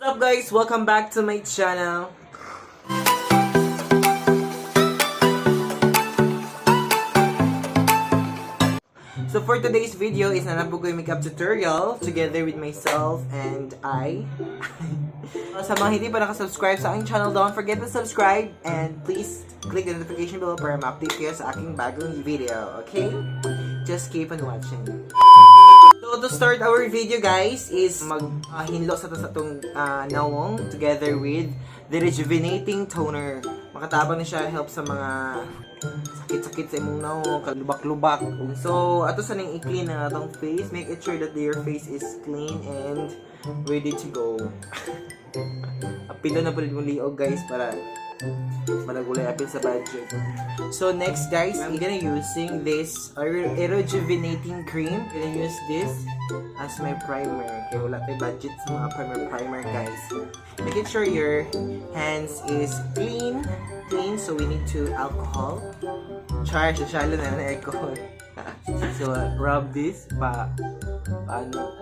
What's up guys? Welcome back to my channel. So for today's video is nanapog ko yung makeup tutorial together with myself and I. Sa mga hindi pa nakasubscribe sa aking channel, don't forget to subscribe and please click the notification bell para ma-update kayo sa aking bagong video, okay? Just keep on watching. So to start our video guys is maghinlo sa itong nawong together with the rejuvenating toner. Makatabang na siya, help sa mga sakit-sakit sa imong nawong, kalubak-lubak. So ato sa nang i-clean na itong face, make it sure that your face is clean and ready to go. Apilo na po rin mong liog guys para malagulay apil sa budget. So next guys, I'm gonna using this rejuvenating cream. I'm gonna use this as my primer. Okay, wala tayo budget sa mga primer guys. Making sure your hands is clean, so we need to alcohol. Charge, shallow na ng alcohol. So rub this paano.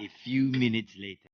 few minutes later.